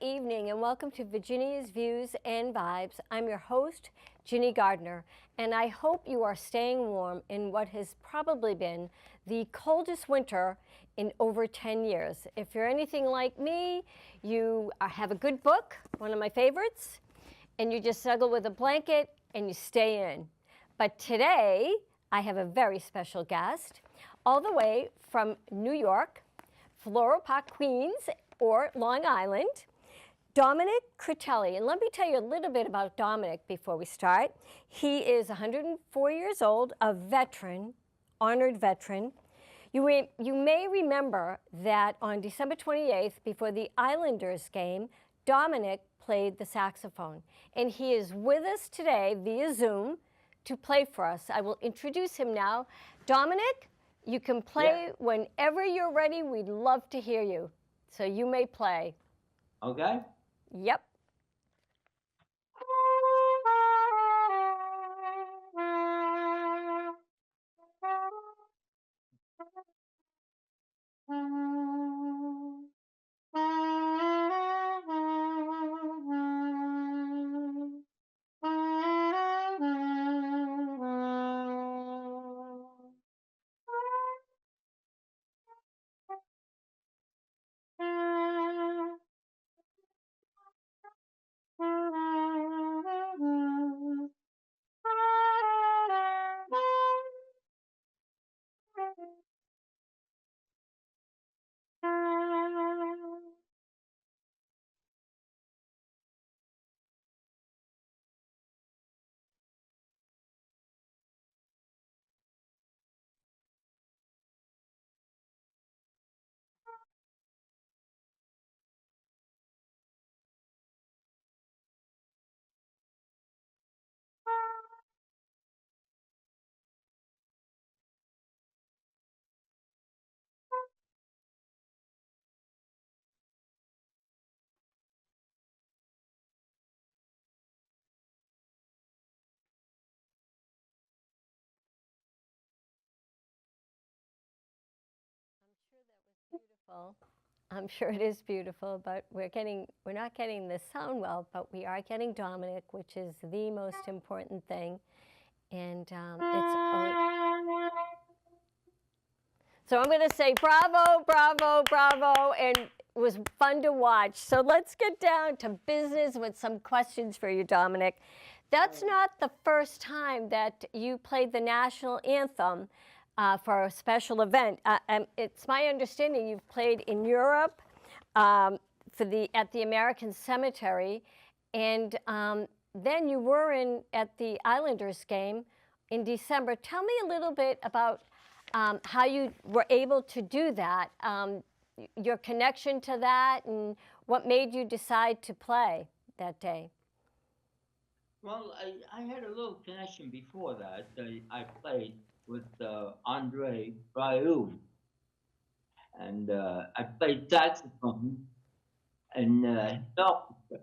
evening and welcome to Virginia's Views and Vibes. I'm your host, Ginny Gardner, and I hope you are staying warm in what has probably been the coldest winter in over 10 years. If you're anything like me, you have a good book, one of my favorites, and you just snuggle with a blanket and you stay in. But today, I have a very special guest, all the way from New York, Floral Park, Queens, or Long Island, Dominic Critelli. And let me tell you a little bit about Dominic before we start. He is 104 years old, a veteran, honored veteran. You may remember that on December 28th, before the Islanders game, Dominic played the saxophone. And he is with us today via Zoom to play for us. I will introduce him now. Dominic, you can play whenever you're ready. We'd love to hear you. So you may play. Okay. Yep. Beautiful. I'm sure it is beautiful, but we're not getting the sound well, but we are getting Dominic, which is the most important thing. And so I'm going to say bravo, bravo, bravo, and it was fun to watch. So let's get down to business with some questions for you, Dominic. That's not the first time that you played the national anthem for a special event. It's my understanding you've played in Europe at the American Cemetery, and then you were at the Islanders game in December. Tell me a little bit about how you were able to do that, your connection to that, and what made you decide to play that day. Well, I had a little connection before that. I played with Andre Rieu, and I played saxophone in his orchestra.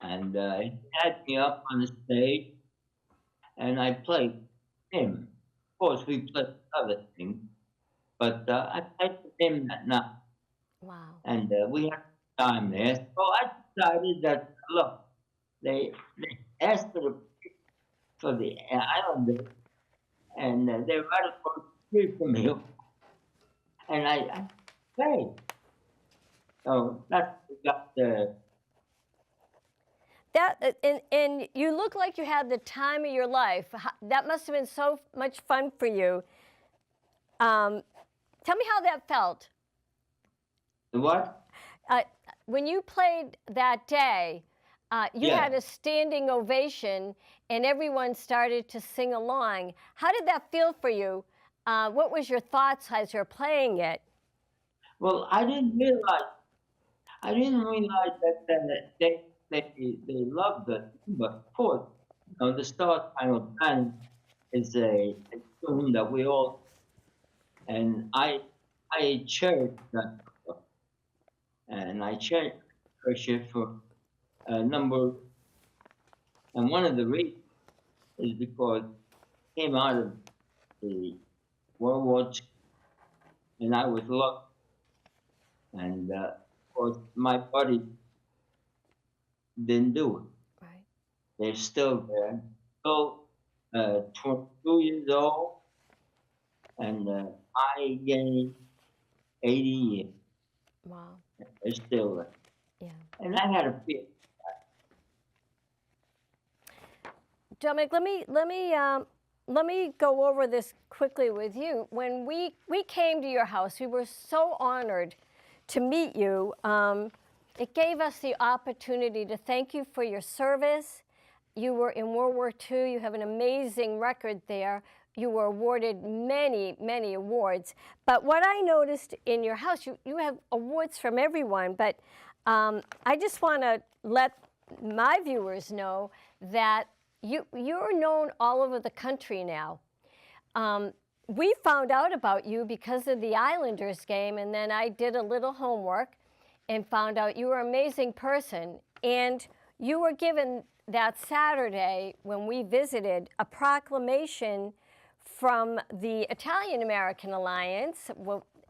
And he had me up on the stage, and I played him. Of course, we played other things, but I played with him that night. Wow. And we had time there. So I decided that, look, they asked for the Islanders, and they're right across the street from me. And I played. So that's got the. And you look like you had the time of your life. That must have been so much fun for you. Tell me how that felt. The what? When you played that day, you Yeah. had a standing ovation, and everyone started to sing along. How did that feel for you? What was your thoughts as you're playing it? Well, I didn't realize that they loved it. But of course, the Star Spangled Banner is a tune that we all, and I cherish that, and I cherish it for a number, and one of the reasons is because it came out of the World War II, and I was lucky, and of course my buddy didn't do it. Right. They're still there. So, 22 years old, and I gained 80 years. Wow. They're still there. Yeah. And I had a fear. Dominic, let me go over this quickly with you. When we came to your house, we were so honored to meet you. It gave us the opportunity to thank you for your service. You were in World War II. You have an amazing record there. You were awarded many, many awards. But what I noticed in your house, you have awards from everyone, but I just want to let my viewers know that you're known all over the country now. We found out about you because of the Islanders game, and then I did a little homework and found out you were an amazing person. And you were given that Saturday when we visited a proclamation from the Italian American Alliance,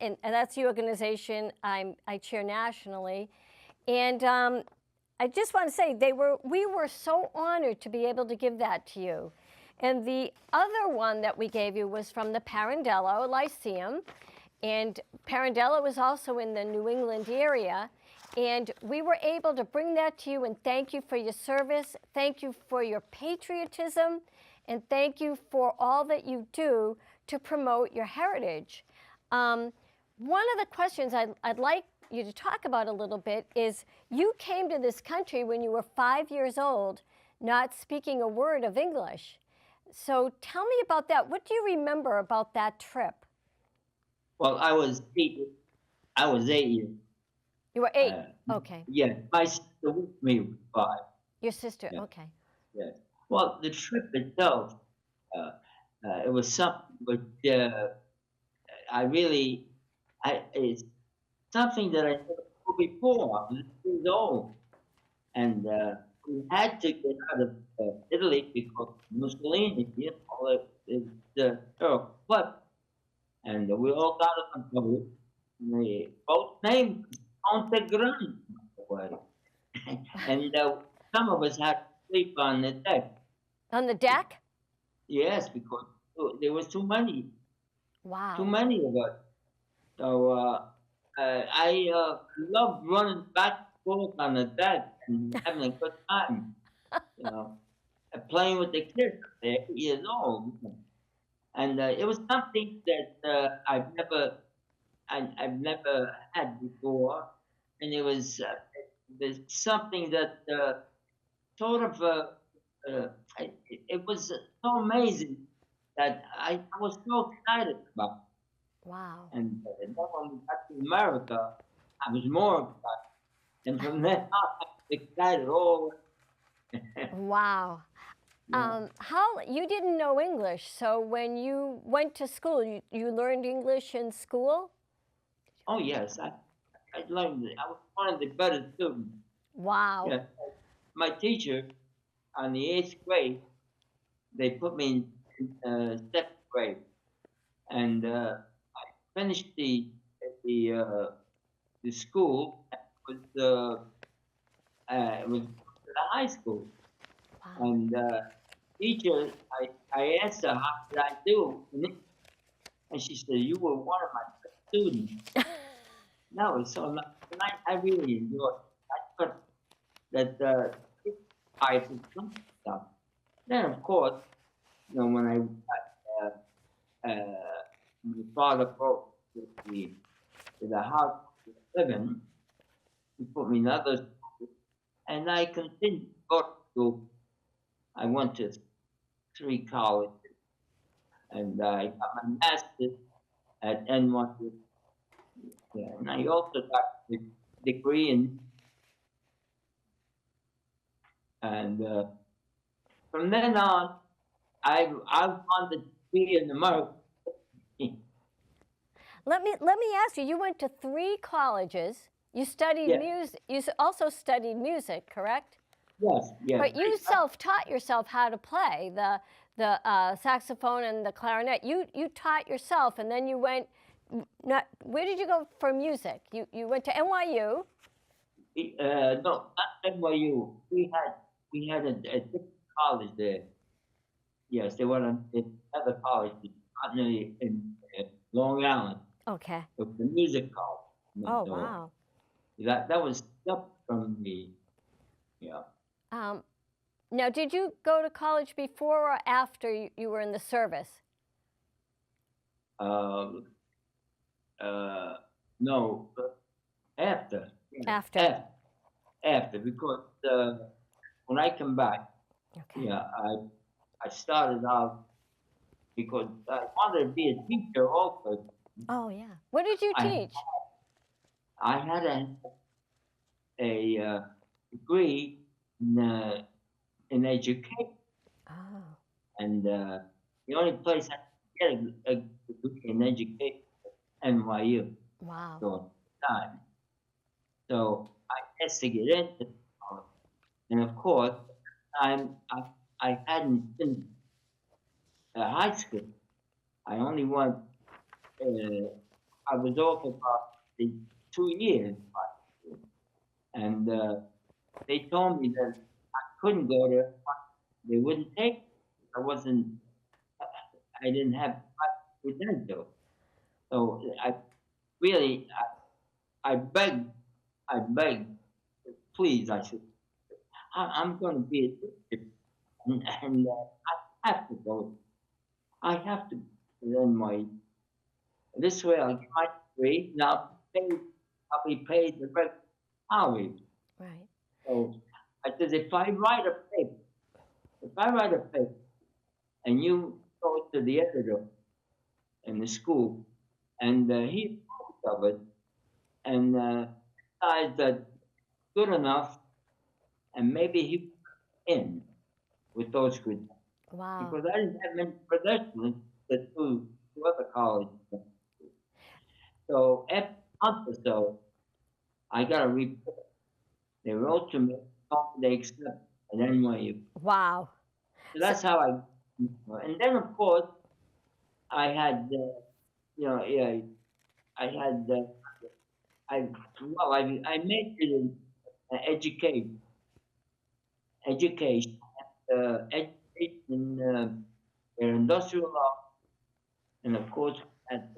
and that's the organization I chair nationally. And I just want to say we were so honored to be able to give that to you. And the other one that we gave you was from the Pirandello Lyceum. And Pirandello was also in the New England area. And we were able to bring that to you and thank you for your service. Thank you for your patriotism. And thank you for all that you do to promote your heritage. One of the questions I'd like you to talk about a little bit is you came to this country when you were 5 years old, not speaking a word of English. So tell me about that. What do you remember about that trip? Well, I was 8. I was 8 years. You were 8. Okay. Yeah, my sister with me was 5. Your sister. Yeah. Okay. Yes. Well, the trip itself, it was something, but it's something that I never did before. I was 8 years old, and we had to get out of Italy because Mussolini, the Turk fled, and we all got on the boat. And the boat name was Ponte Grande, by the way. And some of us had to sleep on the deck. On the deck? Yes, because there was too many. Wow. Too many of us. So I loved running back and forth on the deck and having a good time. You know, playing with the kids. They're 8 years old, and it was something that I've never had before, and it was something that sort of it was so amazing that I was so excited about it. Wow. And then when we got to America, I was more excited. And from then on, I was excited all Wow. yeah. How you didn't know English, so when you went to school, you learned English in school? Oh, yes, I learned it. I was one of the better students. Wow. Yeah. My teacher, on the 8th grade, they put me in 7th grade. And I finished the school. It was the high school. Wow. And teacher, I asked her how did I do, and she said you were one of my best students. No, so I really enjoyed it. I thought that I could some stuff. Then of course, you know, when I my father brought me to the house to live in, he put me in other school, and I continued to go to school. I went to 3 colleges, and I got my master's at NYU. Yeah, and I also got a degree in, and from then on, I wanted to be in America. Let me ask you. You went to 3 colleges. You studied Yes. music. You also studied music, correct? Yes, yes. But you self-taught yourself how to play the saxophone and the clarinet. You taught yourself, and then you went. Where did you go for music? You went to NYU. No, not NYU. We had a different college there. Yes, they went on another college, not in Long Island. Okay. It was a music college. Oh, So wow. that was up from me. Yeah. Um, Now, did you go to college before or after you were in the service? Uh, no, after. Yeah, After. after because when I come back, Okay. yeah, I started out because I wanted to be a teacher also. Oh, yeah. What did you I teach? I had a degree in education, Oh, and the only place I could get a degree in education was NYU wow. during the time. So I had to get into college, and of course, I hadn't finished high school. I only went. I was off about the 2 years, and they told me that I couldn't go there. They wouldn't take me. I wasn't. I didn't have credentials. So I really, I begged, please. I said, I'm going to be a teacher, and I have to go. I have to learn my. This way, I'll get my degree. Now, I'll be paid the rest of college. Right. So I said, if I write a paper, and you go to the editor in the school, and he thinks of it, and decides that good enough, and maybe he in with those credentials. Wow. Because I didn't have many credentials to other colleges. So after a month or so, I got a report. They wrote to me, told me they accept an NYU. Wow. So that's how and then of course I had, yeah, I had, I majored in education, education, education, industrial law, and of course at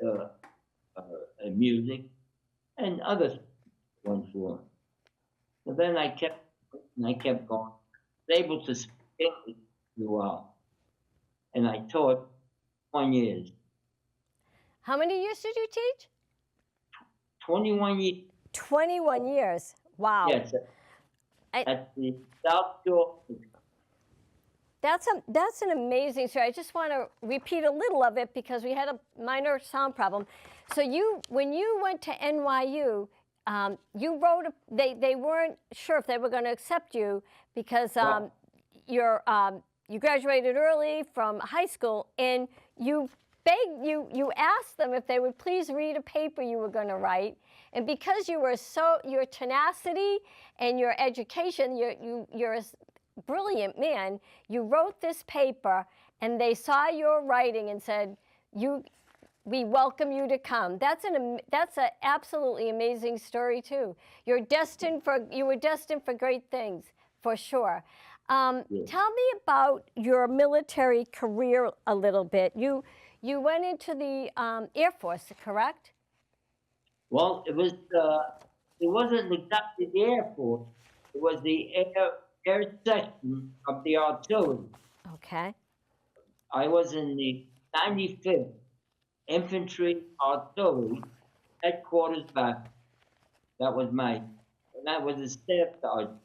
music and other ones for. So then I kept going. I was able to speak English throughout, and I taught 1 years, How many years did you teach? 21 years. 21 years. Wow. Yes, I, at the South Shore. that's an amazing story. I just want to repeat a little of it because we had a minor sound problem. So when you went to NYU, you wrote. They weren't sure if they were going to accept you because Well, you graduated early from high school, and you begged you asked them if they would please read a paper you were going to write, and because you were your tenacity and your education, you're a brilliant man. You wrote this paper, and they saw your writing and said, we welcome you to come. That's an absolutely amazing story too. You were destined for great things, for sure. yeah. Tell me about your military career a little bit. You went into the Air Force, correct? Well, it wasn't exactly the Air Force. It was the air section of the artillery. Okay. I was in the 95th Infantry Artillery headquarters back. That was a staff sergeant.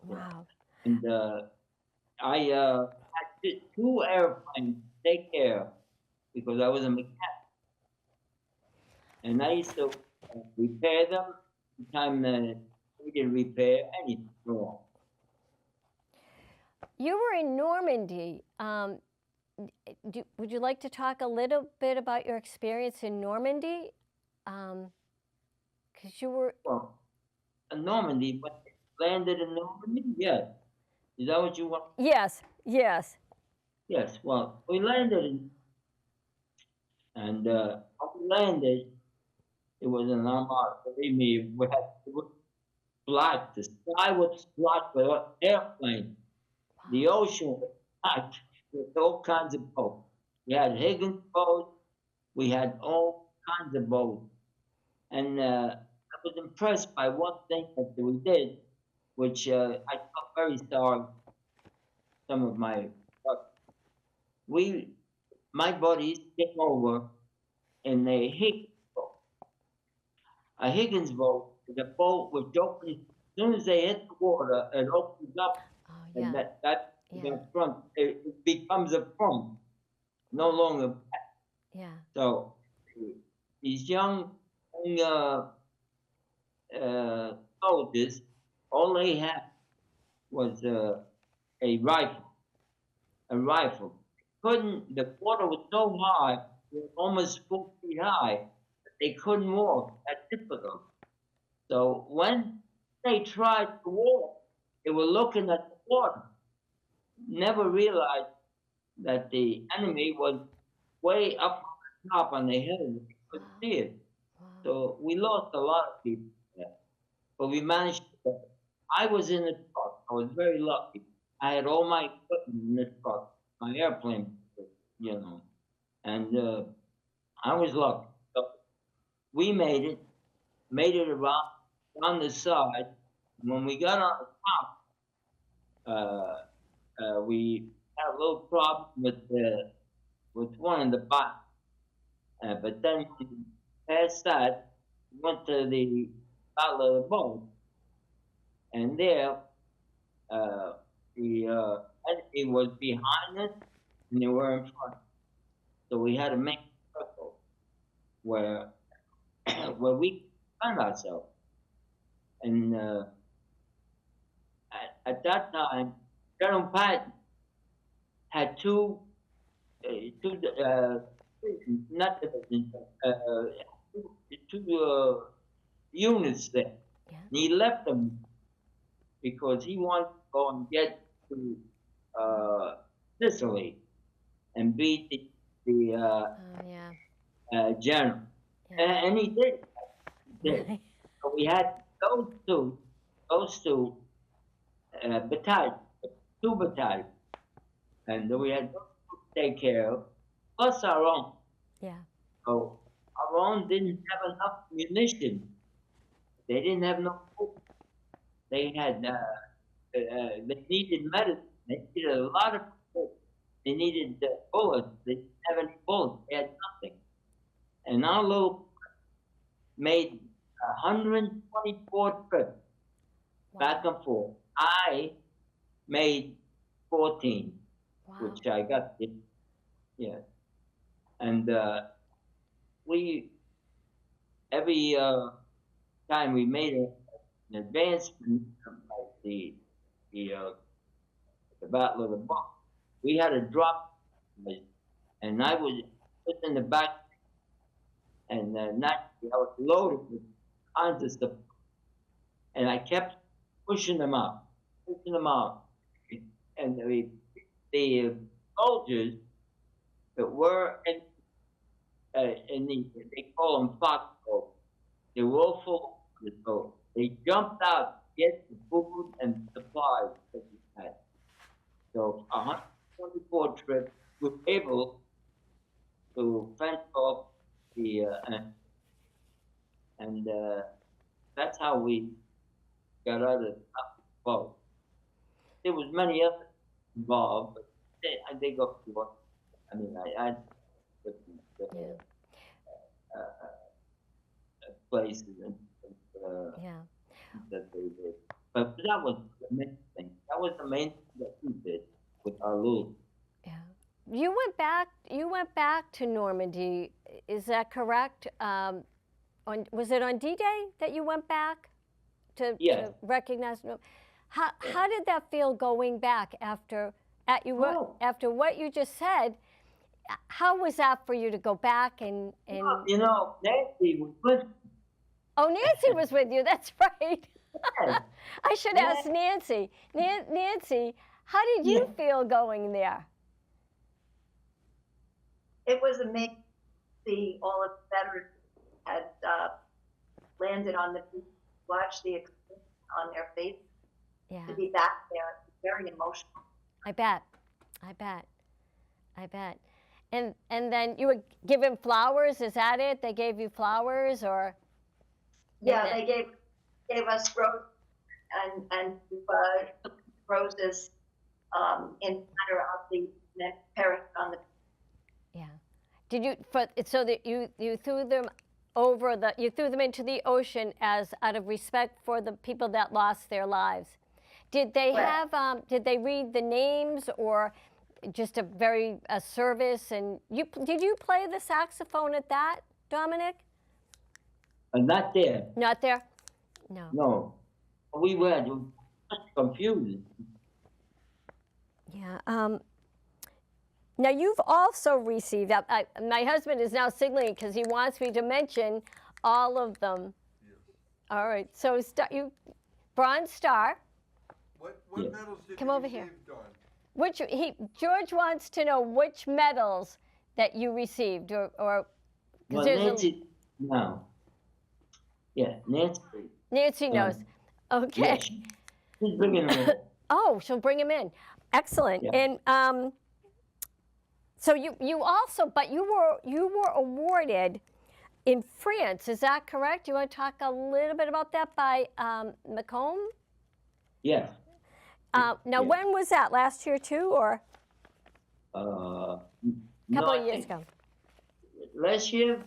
Wow. And I had two airplanes to take care of because I was a mechanic. And I used to repair them every time we didn't repair anything wrong. You were in Normandy. Would you like to talk a little bit about your experience in Normandy? Because you were. Well, in Normandy, when they landed in Normandy, yes. Is that what you want? Yes, yes. Yes. Well, we landed and when we landed, it was an armada. Believe me, black. The sky was black with airplanes. The ocean was black with all kinds of boats. We had Higgins boat. We had all kinds of boats. And I was impressed by one thing that we did, which I felt very sorry. Some of my we my buddies came over in a Higgins boat. A Higgins boat is a boat which opens as soon as they hit the water, it opens up, Oh, and yeah. Yeah. that front it becomes a front, no longer back. Yeah. So these young soldiers, all they had was a rifle. A rifle. Couldn't the water was so high, it was almost 4 feet high, that they couldn't walk. That's difficult. So when they tried to walk, they were looking at the water, never realized that the enemy was way up on the top on the hill. They couldn't see it. Wow. So we lost a lot of people there, but we managed to. I was in the truck. I was very lucky. I had all my equipment in the truck, my airplane, you know, and I was lucky. So we made it around on the side. When we got on the top, we had a little problem with one in the bottom. But then when we passed that, we went to the bottom of the boat, and there the enemy was behind us, and they were in front. So we had to make a circle where where we could find ourselves. And at that time, General Patton had two not divisions, two units there. Yeah. And he left them because he wanted to go and get to Sicily and beat the Oh, yeah. general. Yeah. And he did. He did. Right. So we had those two battalions, two battalions, and we had those to take care of, plus our own. Yeah. So our own didn't have enough munition. They didn't have no food. They had they needed medicine. They needed a lot of food. They needed bullets. They didn't have any bullets. They had nothing. And our little made 124 trips back and forth. I made 14, Wow. which I got it. Yeah. And we every time we made an advancement, like the Battle of the Bulge, we had a drop, and I was put in the back, and naturally I was loaded with kinds of stuff, and I kept pushing them out, and the soldiers that were in the, they call them foxholes. They were all full of the boat. They jumped out to get the food and supplies that we had. So 124 trips, we were able to fence off the and that's how we got out of the boat. There was many others involved, but they go through. I mean, I Yeah. places and Yeah. that they did. But that was the main thing. That was the main thing that we did with our little. Yeah. You went back. You went back to Normandy. Is that correct? Was it on D-Day that you went back to recognize? How did that feel going back after after what you just said? How was that for you to go back and Well, you know, Nancy was with me. Oh, Nancy was with you. That's right. Yes. I should ask Nancy. Nancy, how did you feel going there? It was amazing to see all of the veterans had landed on the beach, watch the experience on their face Yeah, to be back there. It's very emotional. I bet. I bet. I bet. And then you would give him flowers. Is that it? They gave you flowers, or Yeah, And- they gave us roses and roses in honor of the parents on the. yeah? Did you so that you threw them you threw them into the ocean as out of respect for the people that lost their lives? Did they Right. have did they read the names, or just a service? And did you play the saxophone at that, Dominic? Not there. Not there. No. No. We were just confused. Yeah. Now you've also received. My husband is now signaling because he wants me to mention all of them. Yes. All right. So you, Bronze Star. What Yeah. medals did Come you over receive, here. Dawn? George wants to know which medals that you received, or Well, there's Nancy, no. Yeah, Nancy. Nancy knows. Okay. Yeah, she's bringing them in. Oh, she'll bring him in. Excellent. Yeah. And so you also, but you were awarded in France. Is that correct? You want to talk a little bit about that by Macomb? Yes. Now, Yeah. when was that? Last year too, or A a no, couple I of years think ago? Last year?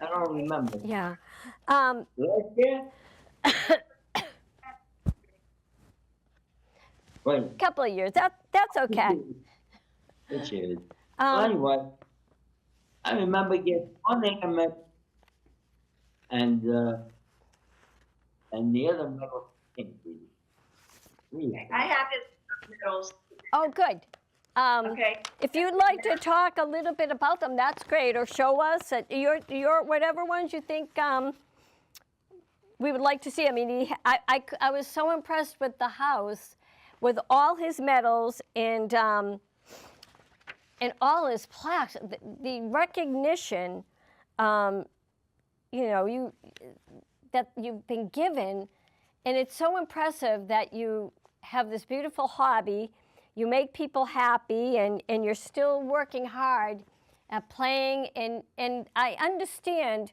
I don't remember. Yeah. Last year? Wait. Couple of years. That's okay. This year. Well, anyway, I remember getting one increment and the other medal, I think we I have his medals. Oh, good. Okay. If you'd like to talk a little bit about them, that's great, or show us your whatever ones you think we would like to see. I mean, I was so impressed with the house, with all his medals and all his plaques. The recognition, that you've been given, and it's so impressive that you have this beautiful hobby. You make people happy, and you're still working hard at playing. And I understand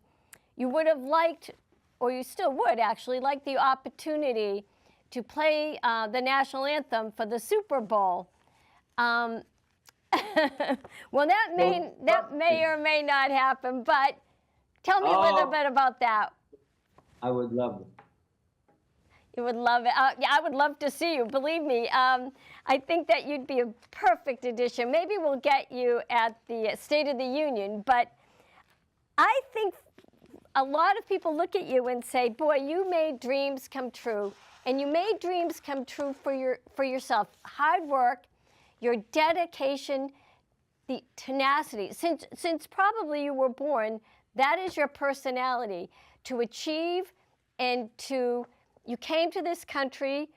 you would have liked, or you still would actually like, the opportunity to play the national anthem for the Super Bowl. Well, that may or may not happen, but tell me a little bit about that. I would love it. You would love it. Yeah, I would love to see you. Believe me, I think that you'd be a perfect addition. Maybe we'll get you at the State of the Union, but I think a lot of people look at you and say, boy, you made dreams come true. And you made dreams come true for yourself. Hard work, your dedication, the tenacity. Since probably you were born, that is your personality, to achieve and to... You came to this country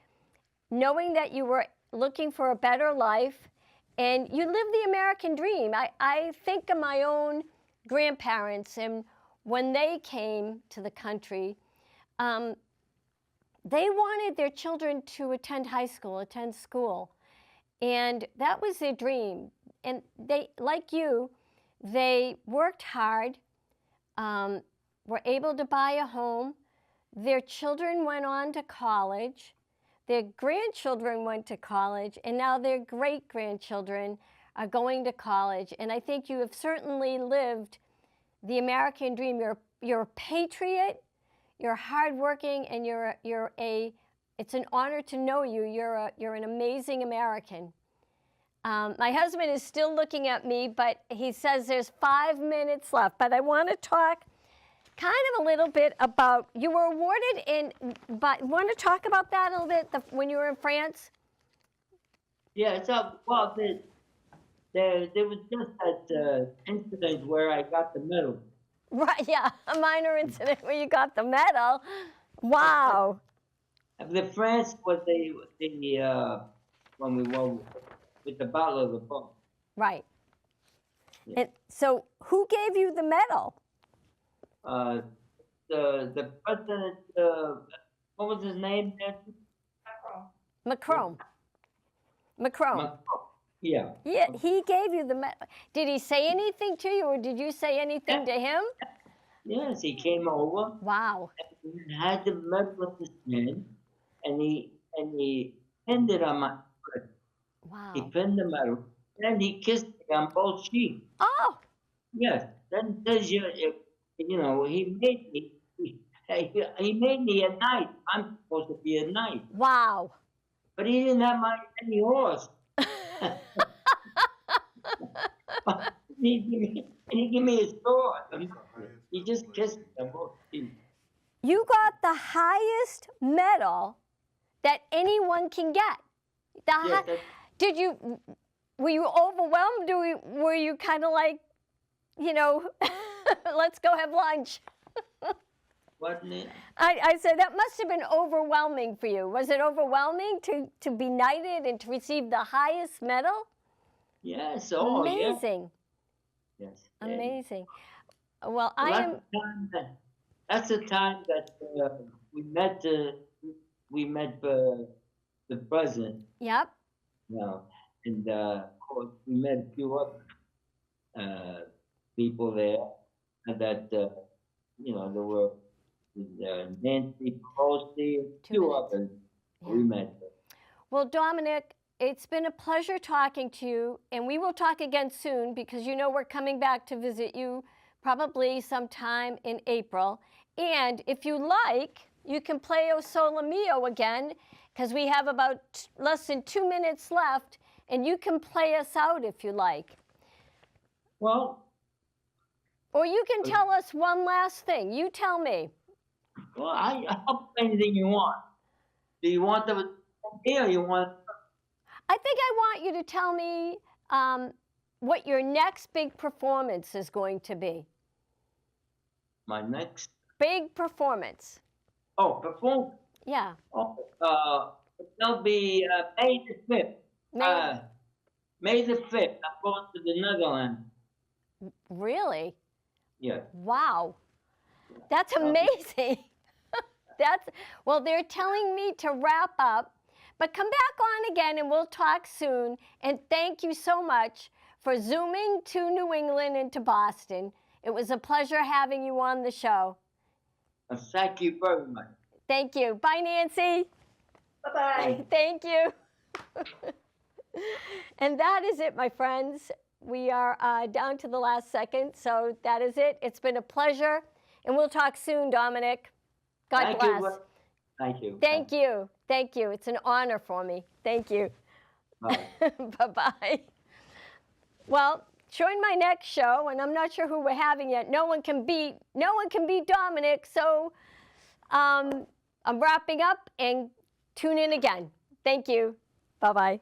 knowing that you were looking for a better life, and you lived the American dream. I think of my own grandparents, and when they came to the country, they wanted their children to attend high school, attend school, and that was their dream. And they, like you, they worked hard, were able to buy a home. Their children went on to college, their grandchildren went to college, and now their great-grandchildren are going to college. And I think you have certainly lived the American dream. You're a patriot, you're hardworking, and it's an honor to know you. You're an amazing American. My husband is still looking at me, but he says there's 5 minutes left. But I want to talk kind of a little bit about, you were awarded but want to talk about that a little bit, when you were in France? Yeah, so, well, there was just that incident where I got the medal. Right, yeah, a minor incident where you got the medal. Wow. The France was when we were with the Battle of the Bulge. Right. Yeah. And so who gave you the medal? The president what was his name? Nancy? Macron. Macron. Macron. Yeah. Yeah, he gave you the medal. Did he say anything to you, or did you say anything to him? Yes, he came over Wow. and he had the medal in his hand, and he pinned it on my foot. He Wow. pinned the medal, and he kissed me on both cheeks. Oh, Yes, that says you know, he made me a knight. I'm supposed to be a knight, wow. but he didn't have any horse. He gave me a sword. He just kissed me on both cheeks. You got the highest medal that anyone can get. The Yes, did you, were you overwhelmed? Were you kind of like, you know, let's go have lunch? wasn't it? I said that must have been overwhelming for you. Was it overwhelming to be knighted and to receive the highest medal? Yes. Oh, yeah. Amazing. Yes. And Amazing. Well, I that's am. the time that's the time that we met the president. Yep. You know, and of course we met a few other people there, and that you know there were Nancy Pelosi, and a few minutes. others Yeah. we met. Well, Dominic, it's been a pleasure talking to you, and we will talk again soon because you know we're coming back to visit you probably sometime in April. And if you like, you can play O Sole Mio again because we have about less than 2 minutes left, and you can play us out if you like. Well, Or you can tell us one last thing. You tell me. I'll play anything you want. Do you want the here? You want? I think I want you to tell me what your next big performance is going to be. My next Big performance. performance. Yeah. Oh, it'll be May the 5th. May- May the 5th. I'm going to the Netherlands. Really? Yeah. Wow. That's amazing. Well, they're telling me to wrap up, but come back on again and we'll talk soon. And thank you so much for Zooming to New England and to Boston. It was a pleasure having you on the show. Thank you very much. Thank you. Bye, Nancy. Bye-bye. Thank you. And that is it, my friends. We are down to the last second, so that is it. It's been a pleasure, and we'll talk soon, Dominic. God Thank bless. you. Thank you. Thank you. Thank you. It's an honor for me. Thank you. Bye. Bye-bye. Well, join my next show, and I'm not sure who we're having yet. No one can beat Dominic, so I'm wrapping up, and tune in again. Thank you. Bye-bye.